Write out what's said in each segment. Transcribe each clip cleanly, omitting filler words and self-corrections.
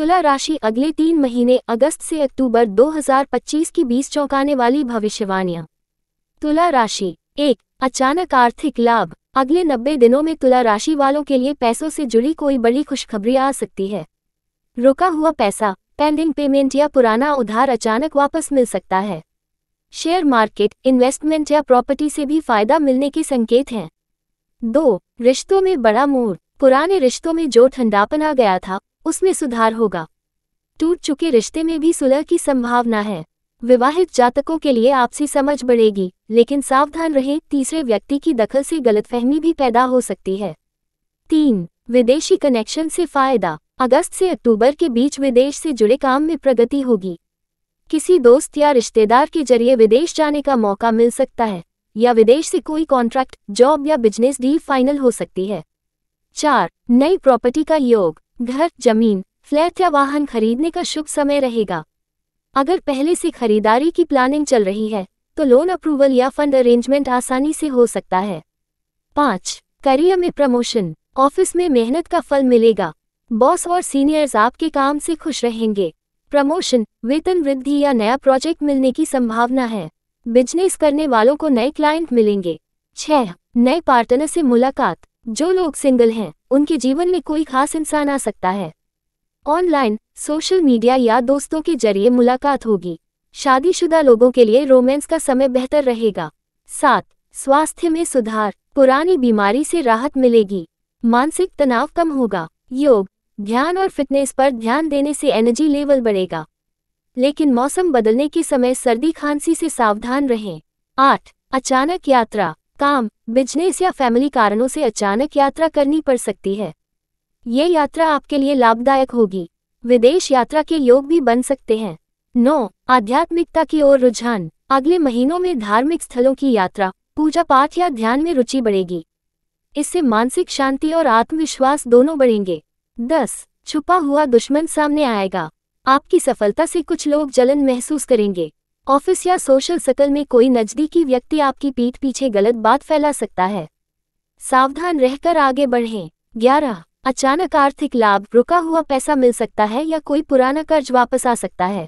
तुला राशि अगले 3 महीने अगस्त से अक्टूबर 2025 की 20 चौंकाने वाली भविष्यवाणियां। तुला राशि। 1. अचानक आर्थिक लाभ। अगले 90 दिनों में तुला राशि वालों के लिए पैसों से जुड़ी कोई बड़ी खुशखबरी आ सकती है। रुका हुआ पैसा, पेंडिंग पेमेंट या पुराना उधार अचानक वापस मिल सकता है। शेयर मार्केट, इन्वेस्टमेंट या प्रॉपर्टी से भी फायदा मिलने के संकेत हैं। 2. रिश्तों में बड़ा मोड़। पुराने रिश्तों में जो ठंडापन आ गया था, उसमें सुधार होगा। टूट चुके रिश्ते में भी सुलह की संभावना है। विवाहित जातकों के लिए आपसी समझ बढ़ेगी, लेकिन सावधान रहें, तीसरे व्यक्ति की दखल से गलतफहमी भी पैदा हो सकती है। 3. विदेशी कनेक्शन से फायदा। अगस्त से अक्टूबर के बीच विदेश से जुड़े काम में प्रगति होगी। किसी दोस्त या रिश्तेदार के जरिए विदेश जाने का मौका मिल सकता है, या विदेश से कोई कॉन्ट्रैक्ट, जॉब या बिजनेस डील फाइनल हो सकती है। 4. नई प्रॉपर्टी का योग। घर, जमीन, फ्लैट या वाहन खरीदने का शुभ समय रहेगा। अगर पहले से खरीदारी की प्लानिंग चल रही है, तो लोन अप्रूवल या फंड अरेंजमेंट आसानी से हो सकता है। 5. करियर में प्रमोशन। ऑफिस में मेहनत का फल मिलेगा। बॉस और सीनियर्स आपके काम से खुश रहेंगे। प्रमोशन, वेतन वृद्धि या नया प्रोजेक्ट मिलने की संभावना है। बिजनेस करने वालों को नए क्लाइंट मिलेंगे। 6. नए पार्टनर से मुलाकात। जो लोग सिंगल हैं, उनके जीवन में कोई खास इंसान आ सकता है। ऑनलाइन, सोशल मीडिया या दोस्तों के जरिए मुलाकात होगी। शादीशुदा लोगों के लिए रोमांस का समय बेहतर रहेगा। 7. स्वास्थ्य में सुधार। पुरानी बीमारी से राहत मिलेगी। मानसिक तनाव कम होगा। योग, ध्यान और फिटनेस पर ध्यान देने से एनर्जी लेवल बढ़ेगा। लेकिन मौसम बदलने के समय सर्दी खांसी से सावधान रहें। 8. अचानक यात्रा। काम, बिजनेस या फैमिली कारणों से अचानक यात्रा करनी पड़ सकती है। ये यात्रा आपके लिए लाभदायक होगी। विदेश यात्रा के योग भी बन सकते हैं। 9. आध्यात्मिकता की ओर रुझान। अगले महीनों में धार्मिक स्थलों की यात्रा, पूजा पाठ या ध्यान में रुचि बढ़ेगी। इससे मानसिक शांति और आत्मविश्वास दोनों बढ़ेंगे। 10. छुपा हुआ दुश्मन सामने आएगा। आपकी सफलता से कुछ लोग जलन महसूस करेंगे। ऑफिस या सोशल सर्कल में कोई नजदीकी व्यक्ति आपकी पीठ पीछे गलत बात फैला सकता है। सावधान रहकर आगे बढ़ें। 11. अचानक आर्थिक लाभ। रुका हुआ पैसा मिल सकता है या कोई पुराना कर्ज वापस आ सकता है।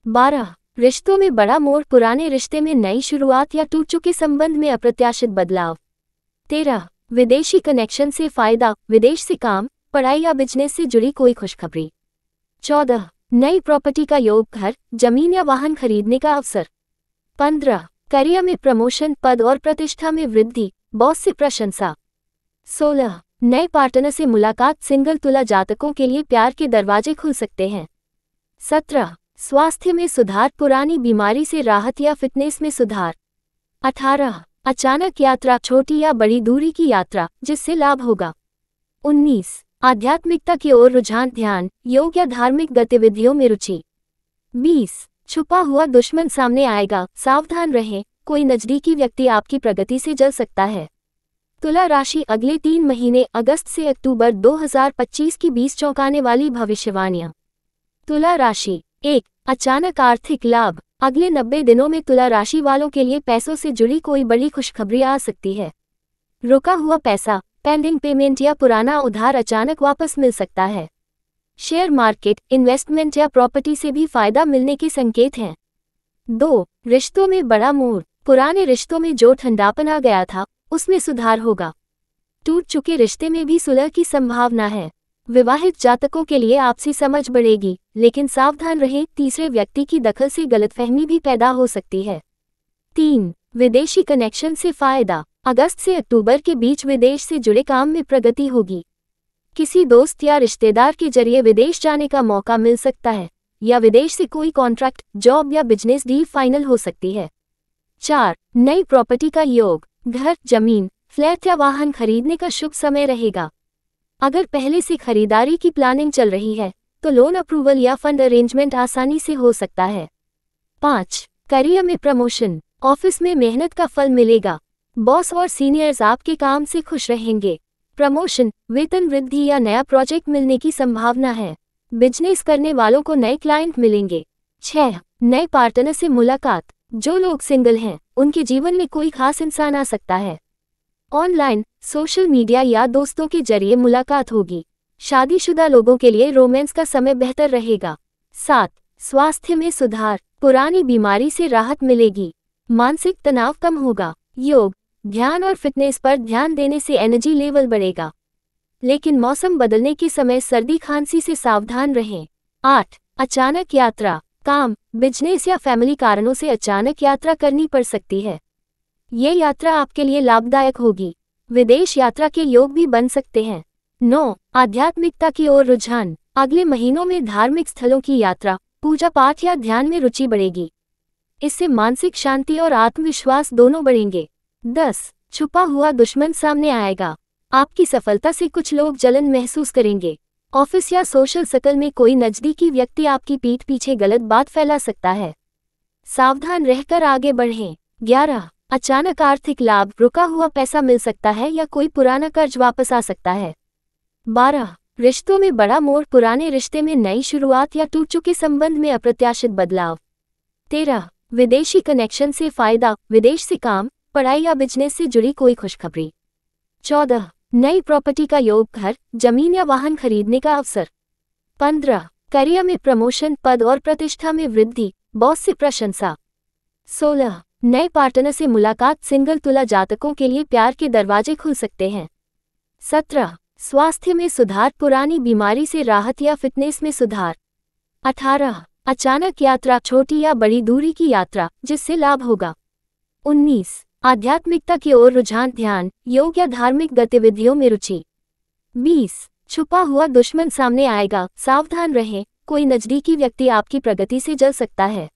12. रिश्तों में बड़ा मोड़। पुराने रिश्ते में नई शुरुआत या टूट चुके संबंध में अप्रत्याशित बदलाव। 13. विदेशी कनेक्शन से फायदा। विदेश से काम, पढ़ाई या बिजनेस से जुड़ी कोई खुशखबरी। 14. नई प्रॉपर्टी का योग। घर, जमीन या वाहन खरीदने का अवसर। 15. करियर में प्रमोशन। पद और प्रतिष्ठा में वृद्धि, बॉस से प्रशंसा। 16. नए पार्टनर से मुलाकात। सिंगल तुला जातकों के लिए प्यार के दरवाजे खुल सकते हैं। 17. स्वास्थ्य में सुधार। पुरानी बीमारी से राहत या फिटनेस में सुधार। 18. अचानक यात्रा। छोटी या बड़ी दूरी की यात्रा, जिससे लाभ होगा। 19. आध्यात्मिकता की ओर रुझान। ध्यान, योग या धार्मिक गतिविधियों में रुचि। 20. छुपा हुआ दुश्मन सामने आएगा। सावधान रहें, कोई नजदीकी व्यक्ति आपकी प्रगति से जल सकता है। तुला राशि अगले 3 महीने अगस्त से अक्टूबर 2025 की 20 चौंकाने वाली भविष्यवाणियां। तुला राशि। 1. अचानक आर्थिक लाभ। अगले 90 दिनों में तुला राशि वालों के लिए पैसों से जुड़ी कोई बड़ी खुशखबरी आ सकती है। रुका हुआ पैसा, पेंडिंग पेमेंट या पुराना उधार अचानक वापस मिल सकता है। शेयर मार्केट, इन्वेस्टमेंट या प्रॉपर्टी से भी फायदा मिलने के संकेत हैं। 2. रिश्तों में बड़ा मोड़। पुराने रिश्तों में जो ठंडापन आ गया था, उसमें सुधार होगा। टूट चुके रिश्ते में भी सुलह की संभावना है। विवाहित जातकों के लिए आपसी समझ बढ़ेगी, लेकिन सावधान रहें, तीसरे व्यक्ति की दखल से गलतफहमी भी पैदा हो सकती है। 3. विदेशी कनेक्शन से फायदा। अगस्त से अक्टूबर के बीच विदेश से जुड़े काम में प्रगति होगी। किसी दोस्त या रिश्तेदार के जरिए विदेश जाने का मौका मिल सकता है, या विदेश से कोई कॉन्ट्रैक्ट, जॉब या बिजनेस डील फाइनल हो सकती है। 4. नई प्रॉपर्टी का योग। घर, जमीन, फ्लैट या वाहन खरीदने का शुभ समय रहेगा। अगर पहले से खरीदारी की प्लानिंग चल रही है, तो लोन अप्रूवल या फंड अरेंजमेंट आसानी से हो सकता है। 5. करियर में प्रमोशन। ऑफिस में मेहनत का फल मिलेगा। बॉस और सीनियर्स आपके काम से खुश रहेंगे। प्रमोशन, वेतन वृद्धि या नया प्रोजेक्ट मिलने की संभावना है। बिजनेस करने वालों को नए क्लाइंट मिलेंगे। 6. नए पार्टनर से मुलाकात। जो लोग सिंगल हैं, उनके जीवन में कोई खास इंसान आ सकता है। ऑनलाइन, सोशल मीडिया या दोस्तों के जरिए मुलाकात होगी। शादीशुदा लोगों के लिए रोमांस का समय बेहतर रहेगा। 7. स्वास्थ्य में सुधार, पुरानी बीमारी से राहत मिलेगी। मानसिक तनाव कम होगा। योग, ध्यान और फिटनेस पर ध्यान देने से एनर्जी लेवल बढ़ेगा। लेकिन मौसम बदलने के समय सर्दी खांसी से सावधान रहें। 8. अचानक यात्रा, काम, बिजनेस या फैमिली कारणों से अचानक यात्रा करनी पड़ सकती है। ये यात्रा आपके लिए लाभदायक होगी। विदेश यात्रा के योग भी बन सकते हैं। 9. आध्यात्मिकता की ओर रुझान, अगले महीनों में धार्मिक स्थलों की यात्रा, पूजा पाठ या ध्यान में रुचि बढ़ेगी। इससे मानसिक शांति और आत्मविश्वास दोनों बढ़ेंगे। 10. छुपा हुआ दुश्मन सामने आएगा, आपकी सफलता से कुछ लोग जलन महसूस करेंगे। ऑफिस या सोशल सर्कल में कोई नज़दीकी व्यक्ति आपकी पीठ पीछे गलत बात फैला सकता है। सावधान रहकर आगे बढ़ें। 11. अचानक आर्थिक लाभ, रुका हुआ पैसा मिल सकता है या कोई पुराना कर्ज वापस आ सकता है। 12. रिश्तों में बड़ा मोड़, पुराने रिश्ते में नई शुरुआत या टूट चुके संबंध में अप्रत्याशित बदलाव। 13. विदेशी कनेक्शन से फायदा, विदेश से काम, पढ़ाई या बिजनेस से जुड़ी कोई खुशखबरी। 14. नई प्रॉपर्टी का योग, घर, जमीन या वाहन खरीदने का अवसर। 15. करियर में प्रमोशन, पद और प्रतिष्ठा में वृद्धि, बॉस से प्रशंसा। 16. नए पार्टनर से मुलाकात, सिंगल तुला जातकों के लिए प्यार के दरवाजे खुल सकते हैं। 17. स्वास्थ्य में सुधार, पुरानी बीमारी से राहत या फिटनेस में सुधार। 18. अचानक यात्रा, छोटी या बड़ी दूरी की यात्रा जिससे लाभ होगा। 19. आध्यात्मिकता की ओर रुझान, ध्यान, योग या धार्मिक गतिविधियों में रुचि। 20. छुपा हुआ दुश्मन सामने आएगा, सावधान रहें, कोई नज़दीकी व्यक्ति आपकी प्रगति से जल सकता है।